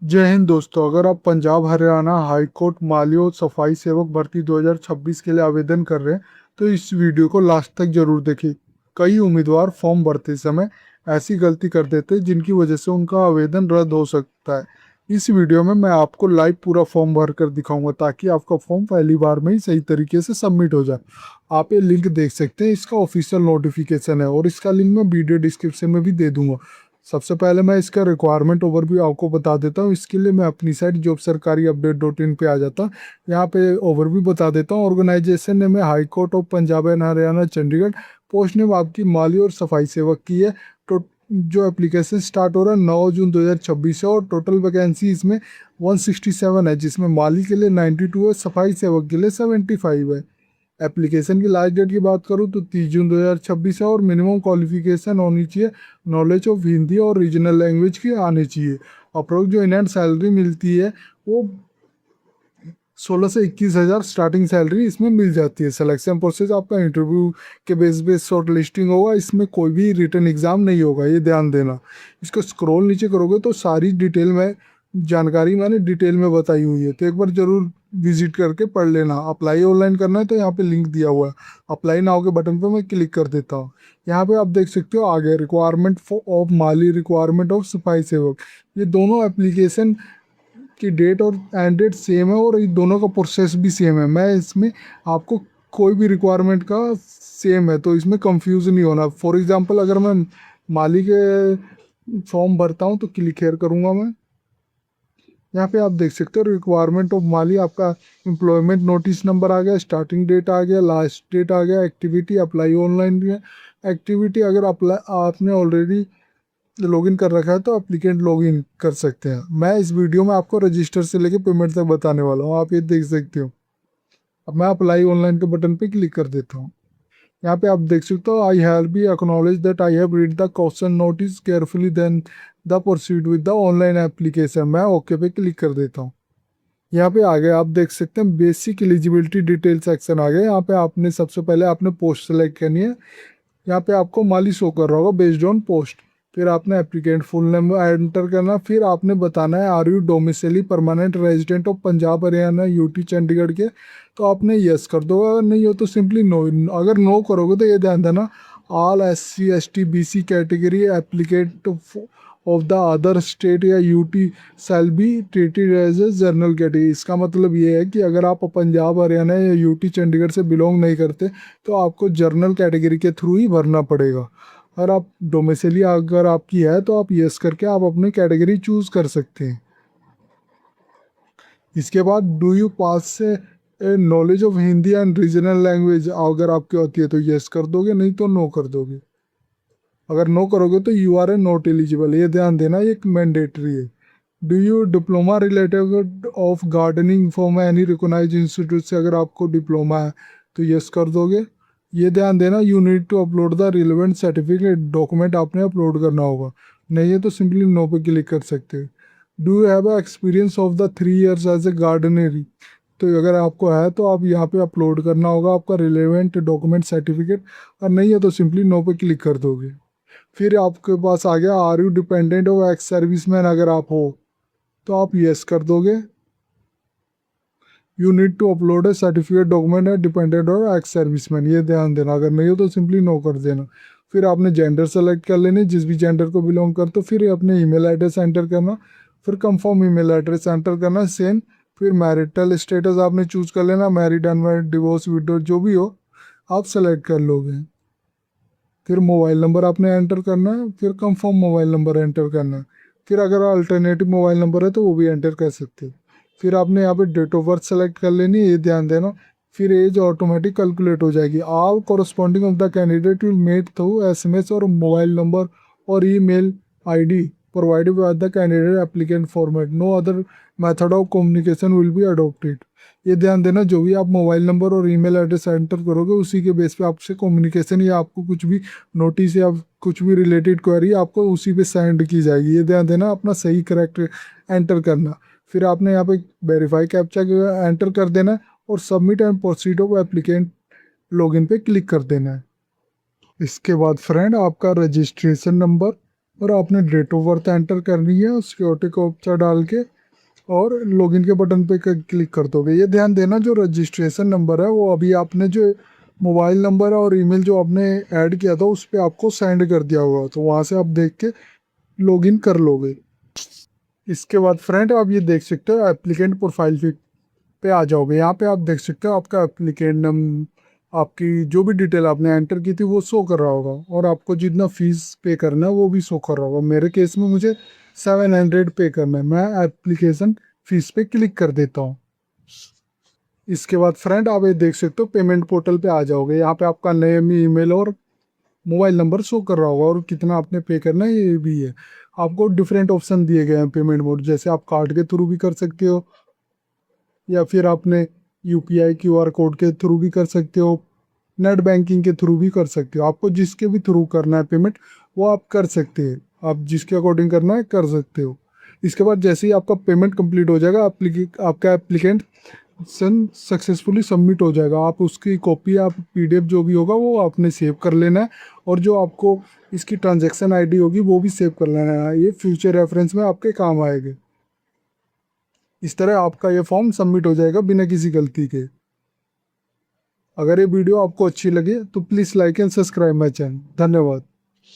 जय हिंद दोस्तों। अगर आप पंजाब हरियाणा हाई कोर्ट माली और सफाई सेवक भर्ती 2026 के लिए आवेदन कर रहे हैं तो इस वीडियो को लास्ट तक जरूर देखें। कई उम्मीदवार फॉर्म भरते समय ऐसी गलती कर देते हैं जिनकी वजह से उनका आवेदन रद्द हो सकता है। इस वीडियो में मैं आपको लाइव पूरा फॉर्म भर कर दिखाऊंगा ताकि आपका फॉर्म पहली बार में ही सही तरीके से सबमिट हो जाए। आप ये लिंक देख सकते हैं, इसका ऑफिशियल नोटिफिकेशन है और इसका लिंक मैं वीडियो डिस्क्रिप्शन में भी दे दूंगा। सबसे पहले मैं इसका रिक्वायरमेंट ओवरव्यू आपको बता देता हूँ। इसके लिए मैं अपनी साइट जॉब सरकारी अपडेट डॉट इन पे आ जाता हूँ। यहाँ पे ओवरव्यू बता देता हूँ। ऑर्गेनाइजेशन नेम है high court of Punjab and Haryana Chandigarh. Post name आपकी माली और सफाई सेवक की है। तो जो एप्लीकेशन स्टार्ट हो रहा है 9 जून 2026 है और टोटल वैकेंसी इसमें 167 है, जिसमें माली के लिए 92 है, सफाई सेवक के लिए 75 है। एप्लीकेशन की लास्ट डेट की बात करूँ तो 30 जून 2026 है और मिनिमम क्वालिफिकेशन होनी चाहिए नॉलेज ऑफ हिंदी और रीजनल लैंग्वेज की आनी चाहिए। अप्रोक्स जो इनहैंड सैलरी मिलती है वो 16 से 21 हज़ार स्टार्टिंग सैलरी इसमें मिल जाती है। सिलेक्शन प्रोसेस आपका इंटरव्यू के बेस शॉर्ट लिस्टिंग होगा। इसमें कोई भी रिटन एग्जाम नहीं होगा, ये ध्यान देना। इसको स्क्रॉल नीचे करोगे तो सारी डिटेल में जानकारी मैंने डिटेल में बताई हुई है, तो एक बार जरूर विजिट करके पढ़ लेना। अप्लाई ऑनलाइन करना है तो यहाँ पे लिंक दिया हुआ है। अप्लाई नाउ के बटन पे मैं क्लिक कर देता हूँ। यहाँ पे आप देख सकते हो आगे requirement of Mali, requirement of सफाई सेवक। ये दोनों एप्लीकेशन की डेट और एंड डेट सेम है और ये दोनों का प्रोसेस भी सेम है। मैं इसमें आपको कोई भी रिक्वायरमेंट का सेम है तो इसमें कंफ्यूज नहीं होना। फॉर एग्जांपल अगर मैं माली के फॉर्म भरता हूँ तो क्लिक हेयर करूँगा मैं। यहाँ पे आप देख सकते हो रिक्वायरमेंट ऑफ माली, आपका एम्प्लॉयमेंट नोटिस नंबर आ गया, स्टार्टिंग डेट आ गया, लास्ट डेट आ गया, एक्टिविटी अप्लाई ऑनलाइन भी है। एक्टिविटी अगर अप्लाई आपने ऑलरेडी लॉगिन कर रखा है तो एप्लीकेंट लॉगिन कर सकते हैं। मैं इस वीडियो में आपको रजिस्टर से लेके पेमेंट तक बताने वाला हूँ, आप ये देख सकते हो। अब मैं अप्लाई ऑनलाइन के बटन पे क्लिक कर देता हूँ। यहाँ पे आप देख सकते हो I have be acknowledge that I have read the question notice carefully then the proceed with the online application. मैं ओके पे क्लिक कर देता हूँ। यहाँ पे आगे आप देख सकते हैं बेसिक एलिजिबिलिटी डिटेल सेक्शन आ गया। यहाँ पे आपने सबसे पहले आपने पोस्ट सेलेक्ट करनी है। यहाँ पे आपको माली शो कर रहा होगा बेस्ड ऑन पोस्ट। फिर आपने एप्लीकेंट फुल नेम एंटर करना। फिर आपने बताना है are you domicile permanent resident of Punjab Haryana UT Chandigarh के, तो आपने यस कर दो। अगर नहीं हो तो सिंपली नो। अगर नो करोगे तो ये ध्यान देना all SC ST BC category applicant of the other state या UT shall be treated as a general category. इसका मतलब ये है कि अगर आप पंजाब हरियाणा या यूटी चंडीगढ़ से बिलोंग नहीं करते तो आपको जर्नल कैटेगरी के थ्रू ही भरना पड़ेगा। अगर आप डोमिसिली अगर आपकी है तो आप यस करके आप अपनी कैटेगरी चूज कर सकते हैं। इसके बाद डू यू पास से knowledge of Hindi and regional language अगर आपकी होती है तो यस कर दोगे, नहीं तो नो कर दोगे। अगर नो करोगे तो you are a not eligible, ये ध्यान देना, ये एक मैंडेटरी है। Do you diploma related of gardening from any recognize institute से अगर आपको डिप्लोमा है तो यस कर दोगे। ये ध्यान देना you need to upload the relevant certificate, document आपने अपलोड करना होगा। नहीं है तो सिंपली नो पे क्लिक कर सकते हो। Do you have experience of the 3 years as a gardener, तो अगर आपको है तो आप यहाँ पे अपलोड करना होगा आपका रिलेवेंट डॉक्यूमेंट सर्टिफिकेट। और नहीं है तो सिंपली नो पे क्लिक कर दोगे। फिर आपके पास आ गया are you dependent of ex serviceman, अगर आप हो तो आप यस कर दोगे। You need to upload a certificate document है डिपेंडेंट और एक्स सर्विसमैन, ये ध्यान देना। अगर नहीं हो तो सिंपली नो कर देना। फिर आपने जेंडर सेलेक्ट कर लेनी, जिस भी जेंडर को बिलोंग करते हो। फिर अपने ईमेल एड्रेस एंटर करना। फिर कंफर्म ईमेल एड्रेस एंटर करना सेम। फिर मैरिटल स्टेटस आपने चूज कर लेना, मैरिड अनमैरिड डिवोर्स विडो जो भी हो आप सेलेक्ट कर लोगे। फिर मोबाइल नंबर आपने एंटर करना है। फिर कंफर्म मोबाइल नंबर एंटर करना है। फिर अगर अल्टरनेटिव मोबाइल नंबर है तो वो भी एंटर कर सकते हो। फिर आपने यहाँ पे डेट ऑफ बर्थ सेलेक्ट कर लेनी है, ये ध्यान देना। फिर एज ऑटोमेटिक कैलकुलेट हो जाएगी। All corresponding of the candidate will made through SMS और मोबाइल नंबर और email ID provided by the candidate applicant format, no other method of communication will be adopted. ये ध्यान देना जो भी आप मोबाइल नंबर और ईमेल एड्रेस एंटर करोगे उसी के बेस पे आपसे कम्युनिकेशन या आपको कुछ भी नोटिस या कुछ भी रिलेटेड क्वेरी आपको उसी पे सेंड की जाएगी। ये ध्यान देना, अपना सही करेक्ट एंटर करना। फिर आपने यहाँ पे वेरीफाई कैप्चा एंटर कर देना है और submit and proceed of applicant login पे क्लिक कर देना है। इसके बाद फ्रेंड आपका रजिस्ट्रेशन नंबर और आपने डेट ऑफ बर्थ एंटर करनी है, सिक्योरिटी कैप्चा डाल के और लॉगिन के बटन पे क्लिक कर दोगे। ये ध्यान देना जो रजिस्ट्रेशन नंबर है वो अभी आपने जो मोबाइल नंबर और ईमेल जो आपने ऐड किया था उस पर आपको सेंड कर दिया होगा, तो वहाँ से आप देख के लॉगिन कर लोगे। इसके बाद फ्रेंड आप ये देख सकते हो एप्लीकेंट प्रोफाइल पे आ जाओगे। यहाँ पे आप देख सकते हो आपका एप्लीकेंट आपकी जो भी डिटेल आपने एंटर की थी वो शो कर रहा होगा, और आपको जितना फीस पे करना है वो भी शो कर रहा होगा। मेरे केस में मुझे 700 पे करना है। मैं एप्लीकेशन फीस पे क्लिक कर देता हूँ। इसके बाद फ्रेंड आप ये देख सकते हो पेमेंट पोर्टल पे आ जाओगे। यहाँ पे आपका नेम, ईमेल और मोबाइल नंबर शो कर रहा होगा, और कितना आपने पे करना है ये भी है। आपको डिफरेंट ऑप्शन दिए गए हैं पेमेंट मोड, जैसे आप कार्ड के थ्रू भी कर सकते हो, या फिर आपने यूपीआई क्यूआर कोड के थ्रू भी कर सकते हो, नेट बैंकिंग के थ्रू भी कर सकते हो। आपको जिसके भी थ्रू करना है पेमेंट वो आप कर सकते हैं। आप जिसके अकॉर्डिंग करना है कर सकते हो। इसके बाद जैसे ही आपका पेमेंट कंप्लीट हो जाएगा, आपका एप्लीकेंट सक्सेसफुली सबमिट हो जाएगा। आप उसकी कॉपी, आप पीडीएफ जो भी होगा वो आपने सेव कर लेना है, और जो आपको इसकी ट्रांजैक्शन आईडी होगी वो भी सेव कर लेना है। ये फ्यूचर रेफरेंस में आपके काम आएगा। इस तरह आपका ये फॉर्म सबमिट हो जाएगा बिना किसी गलती के। अगर ये वीडियो आपको अच्छी लगे तो please like and subscribe my channel. धन्यवाद।